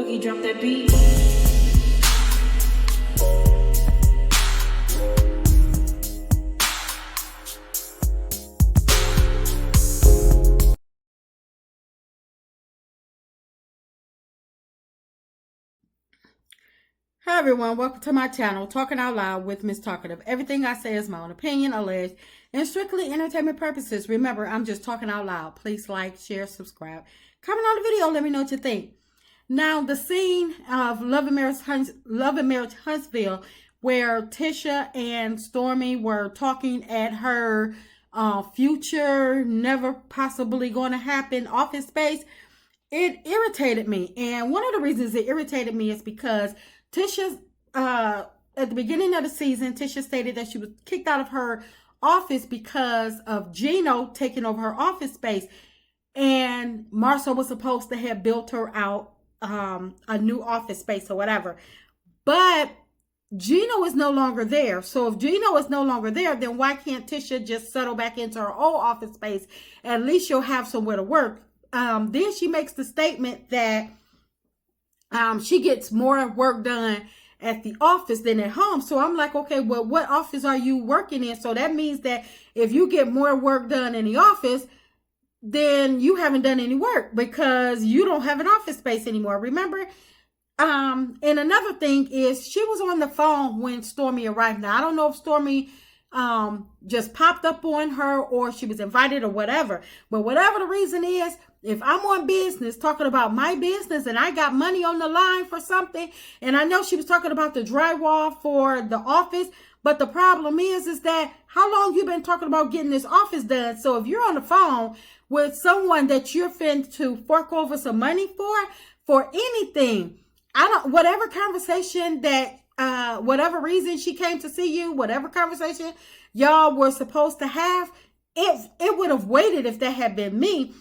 Boogie, drop that beat. Hi everyone, welcome to my channel, Talking Out Loud with Miss Talkative. Everything I say is my own opinion, alleged, and strictly entertainment purposes. Remember, I'm just talking out loud. Please like, share, subscribe. Comment on the video, let me know what you think. Now, the scene of Love and Marriage Huntsville, where Tisha and Stormy were talking at her future, never possibly going to happen office space, it irritated me. And one of the reasons it irritated me is because Tisha, at the beginning of the season, Tisha stated that she was kicked out of her office because of Gino taking over her office space. And Marcel was supposed to have built her out a new office space or whatever. But Gino is no longer there. So if Gino is no longer there, then why can't Tisha just settle back into her old office space? At least she'll have somewhere to work. Then she makes the statement that she gets more work done at the office than at home. So I'm like, okay, well, what office are you working in? So that means that if you get more work done in the office, then you haven't done any work because you don't have an office space anymore. Remember? And another thing is she was on the phone when Stormy arrived. Now, I don't know if Stormy just popped up on her or she was invited or whatever. But whatever the reason is, if I'm on business talking about my business and I got money on the line for something, and I know she was talking about the drywall for the office, but the problem is that how long you been talking about getting this office done? So if you're on the phone with someone that you're finna to fork over some money for anything, whatever conversation that whatever reason she came to see you, whatever conversation y'all were supposed to have, it would have waited if that had been me.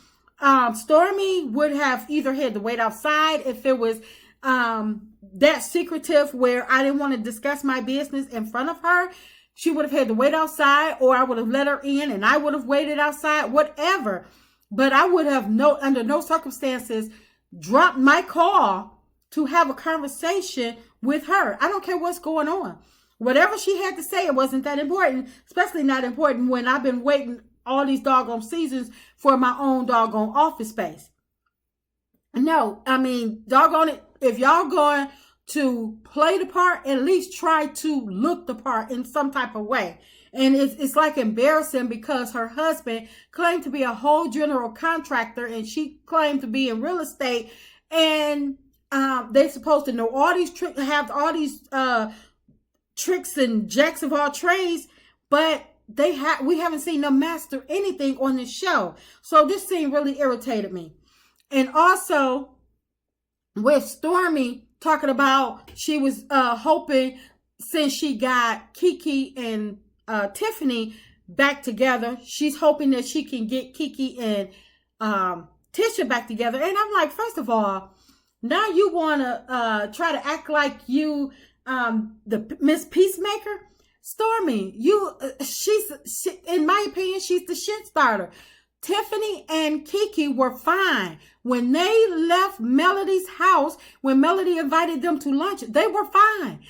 Stormy would have either had to wait outside if it was that secretive where I didn't want to discuss my business in front of her. She would have had to wait outside, or I would have let her in and I would have waited outside, whatever. But I would have under no circumstances dropped my call to have a conversation with her. I don't care what's going on. Whatever she had to say, it wasn't that important, especially not important when I've been waiting all these doggone seasons for my own doggone office space. No, I mean, doggone it, if y'all going to play the part, at least try to look the part in some type of way. And it's like embarrassing because her husband claimed to be a whole general contractor and she claimed to be in real estate, and they're supposed to know all these tricks, have all these tricks and jacks of all trades, but we haven't seen them master anything on this show. So this scene really irritated me. And also with Stormy talking about she was hoping, since she got Kiki and Tiffany back together, she's hoping that she can get Kiki and Tisha back together. And I'm like, first of all, now you want to try to act like you the Miss Peacemaker? Stormy, she's in my opinion, she's the shit starter. Tiffany and Kiki were fine. When they left Melody's house, when Melody invited them to lunch, they were fine.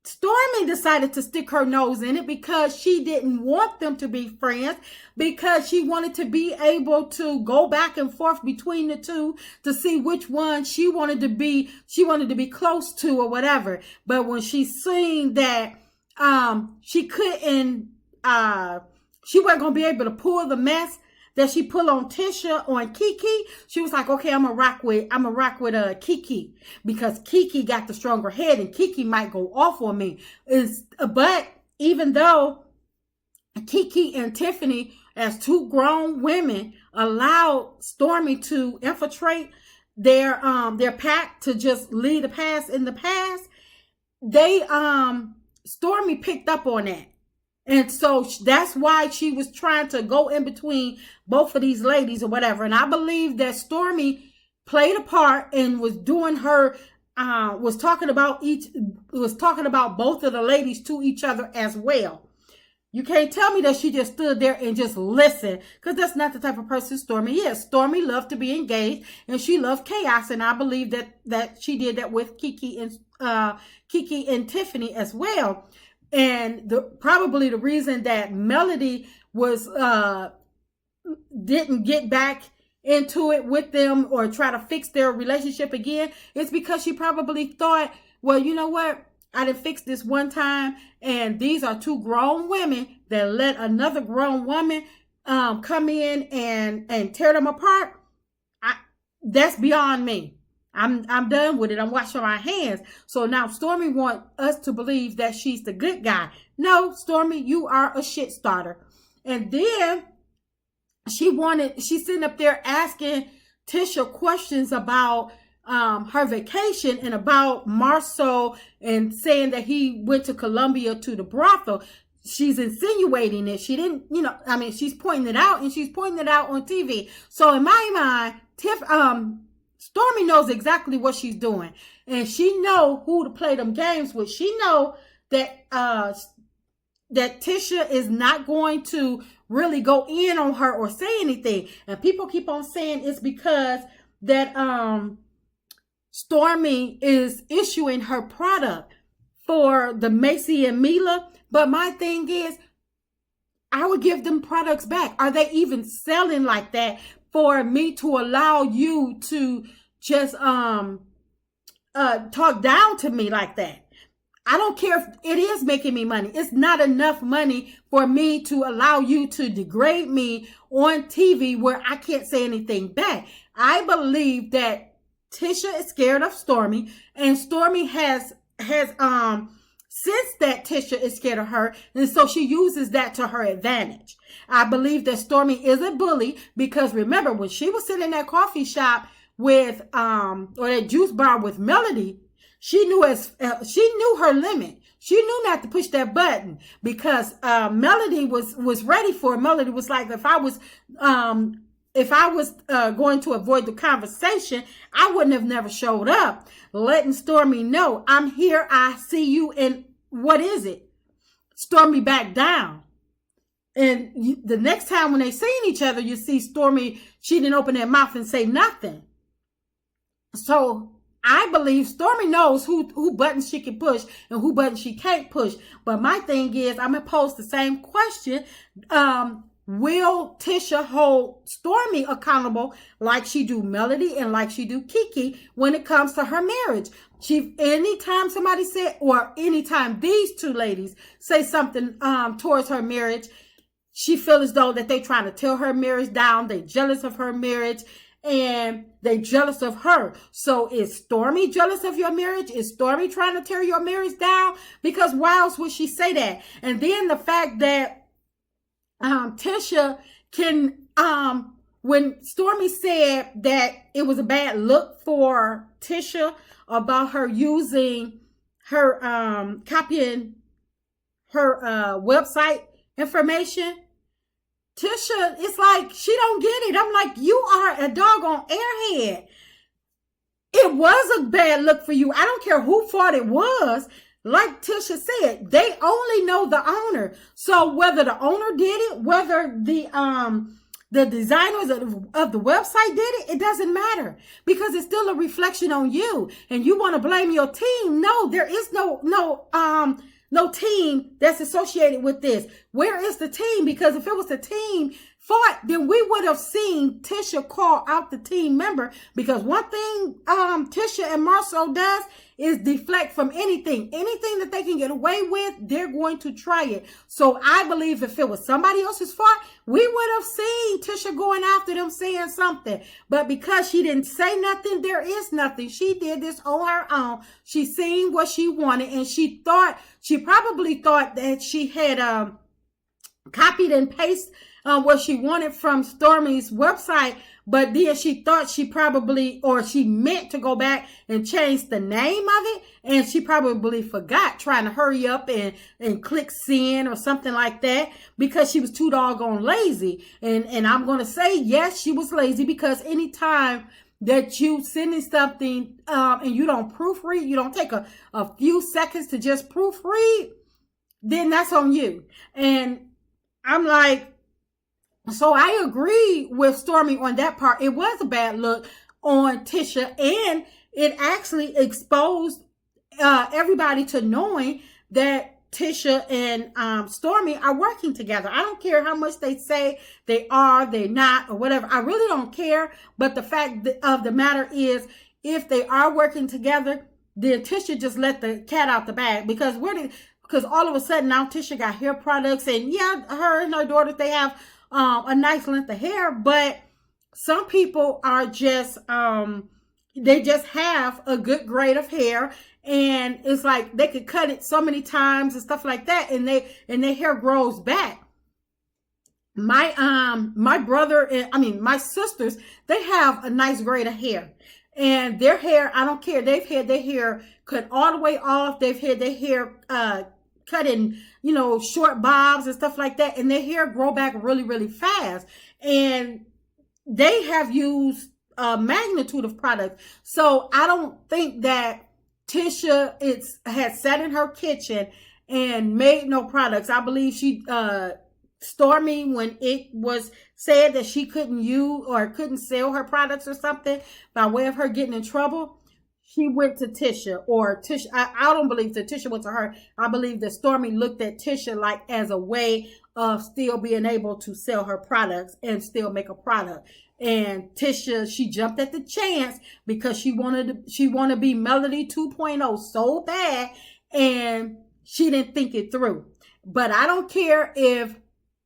Stormy decided to stick her nose in it because she didn't want them to be friends, because she wanted to be able to go back and forth between the two to see which one she wanted to be close to or whatever. But when she seen that she couldn't she wasn't gonna be able to pull the mess that she pulled on Tisha, on Kiki, she was like, okay, I'm gonna rock with Kiki, because Kiki got the stronger head and Kiki might go off on me. But even though Kiki and Tiffany, as two grown women, allowed Stormy to infiltrate their pack, to just leave the past in the past, Stormy picked up on that. And so that's why she was trying to go in between both of these ladies or whatever. And I believe that Stormy played a part and was doing her, was talking about both of the ladies to each other as well. You can't tell me that she just stood there and just listened, because that's not the type of person Stormi is. Stormi loved to be engaged, and she loved chaos, and I believe that she did that with Kiki and Tiffany as well. And probably the reason that Melody was didn't get back into it with them or try to fix their relationship again is because she probably thought, well, you know what? I done fixed this one time, and these are two grown women that let another grown woman come in and tear them apart. That's beyond me. I'm done with it. I'm washing my hands. So now Stormi wants us to believe that she's the good guy. No, Stormi, you are a shit starter. And then she's sitting up there asking Tisha questions about her vacation and about Marceau, and saying that he went to Colombia to the brothel. She's insinuating it. She didn't, she's pointing it out, and she's pointing it out on TV. So in my mind, Stormi knows exactly what she's doing, and she know who to play them games with. She know that that Tisha is not going to really go in on her or say anything. And people keep on saying it's because that Stormi is issuing her product for the Macy and Mila. But my thing is, I would give them products back. Are they even selling like that for me to allow you to just talk down to me like that? I don't care if it is making me money. It's not enough money for me to allow you to degrade me on TV where I can't say anything back. I believe that Tisha is scared of Stormi, and Stormi has sensed that Tisha is scared of her, and so she uses that to her advantage. I believe that Stormi is a bully, because remember when she was sitting in that coffee shop with or that juice bar with Melody, she knew her limit. She knew not to push that button, because Melody was ready for it. Melody was like, if I was going to avoid the conversation, I wouldn't have never showed up, letting Stormi know, I'm here, I see you, and what is it? Stormi back down. And the next time when they seen each other, you see Stormi, she didn't open her mouth and say nothing. So I believe Stormi knows who buttons she can push and who buttons she can't push. But my thing is, I'm going to pose the same question. Will Tisha hold Stormi accountable like she do Melody and like she do Kiki when it comes to her marriage? Anytime somebody said, or anytime these two ladies say something towards her marriage, she feels as though that they trying to tear her marriage down. They jealous of her marriage, and they jealous of her. So is Stormi jealous of your marriage? Is Stormi trying to tear your marriage down? Because why else would she say that? And then the fact that Tisha can, when Stormi said that it was a bad look for Tisha about her using her, copying her website information, Tisha, it's like she don't get it. I'm like, you are a doggone airhead. It was a bad look for you. I don't care who fault it was. Like Tisha said, they only know the owner. So whether the owner did it, whether the designers of the website did it, it doesn't matter, because it's still a reflection on you. And you want to blame your team? No, there is no team that's associated with this. Where is the team? Because if it was the team fault, then we would have seen Tisha call out the team member. Because one thing Tisha and Marceau does is deflect from anything that they can get away with. They're going to try it. So I believe if it was somebody else's fault, we would have seen Tisha going after them saying something. But because she didn't say nothing, there is nothing. She did this on her own. She seen what she wanted, and she probably thought that she had copied and pasted what she wanted from Stormi's website. But then she thought she meant to go back and change the name of it. And she probably forgot, trying to hurry up and click send or something like that, because she was too doggone lazy. And I'm going to say, yes, she was lazy, because anytime that you sending something and you don't proofread, you don't take a few seconds to just proofread, then that's on you. And I'm like, so I agree with Stormy on that part. It was a bad look on Tisha, and it actually exposed everybody to knowing that Tisha and Stormy are working together. I don't care how much they say they are, they're not, or whatever. I really don't care. But the fact of the matter is, if they are working together, then Tisha just let the cat out the bag. Because all of a sudden now Tisha got hair products, and yeah, her and her daughters, they have a nice length of hair, but some people are just they just have a good grade of hair, and it's like they could cut it so many times and stuff like that, and their hair grows back. My brother and my sisters, they have a nice grade of hair, and their hair, I don't care, they've had their hair cut all the way off, they've had their hair cut in, short bobs and stuff like that, and their hair grow back really, really fast. And they have used a magnitude of products. So I don't think that Tisha had sat in her kitchen and made no products. I believe she, Stormy, when it was said that she couldn't use or couldn't sell her products or something by way of her getting in trouble, she went to Tisha, or Tisha. I don't believe that Tisha went to her. I believe that Stormy looked at Tisha like as a way of still being able to sell her products and still make a product. And Tisha, she jumped at the chance because she wanted to be Melody 2.0 so bad, and she didn't think it through. But I don't care if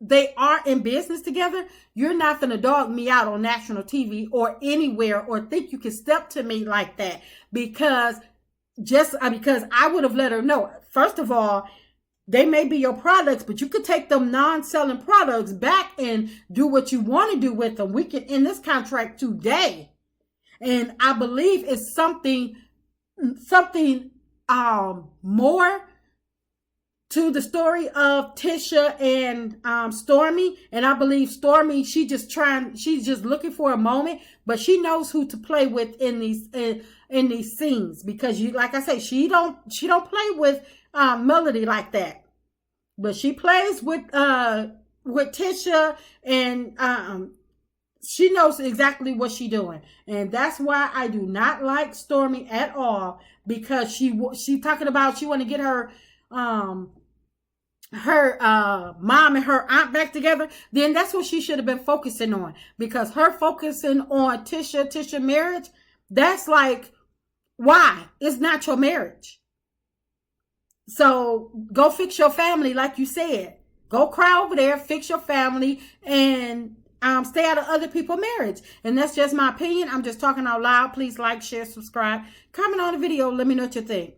they are in business together. You're not going to dog me out on national TV or anywhere or think you can step to me like that, because I would have let her know. First of all, they may be your products, but you could take them non-selling products back and do what you want to do with them. We can end this contract today. And I believe it's something more to the story of Tisha and Stormy. And I believe Stormy, she's just looking for a moment, but she knows who to play with in these scenes, because like I say, she don't play with Melody like that. But she plays with Tisha, and she knows exactly what she's doing. And that's why I do not like Stormy at all, because she talking about she want to get her mom and her aunt back together. Then that's what she should have been focusing on, because her focusing on Tisha marriage, that's like, why? It's not your marriage. So go fix your family, like you said. Go cry over there, fix your family, and stay out of other people's marriage. And that's just my opinion. I'm just talking out loud. Please like, share, subscribe, comment on the video. Let me know what you think.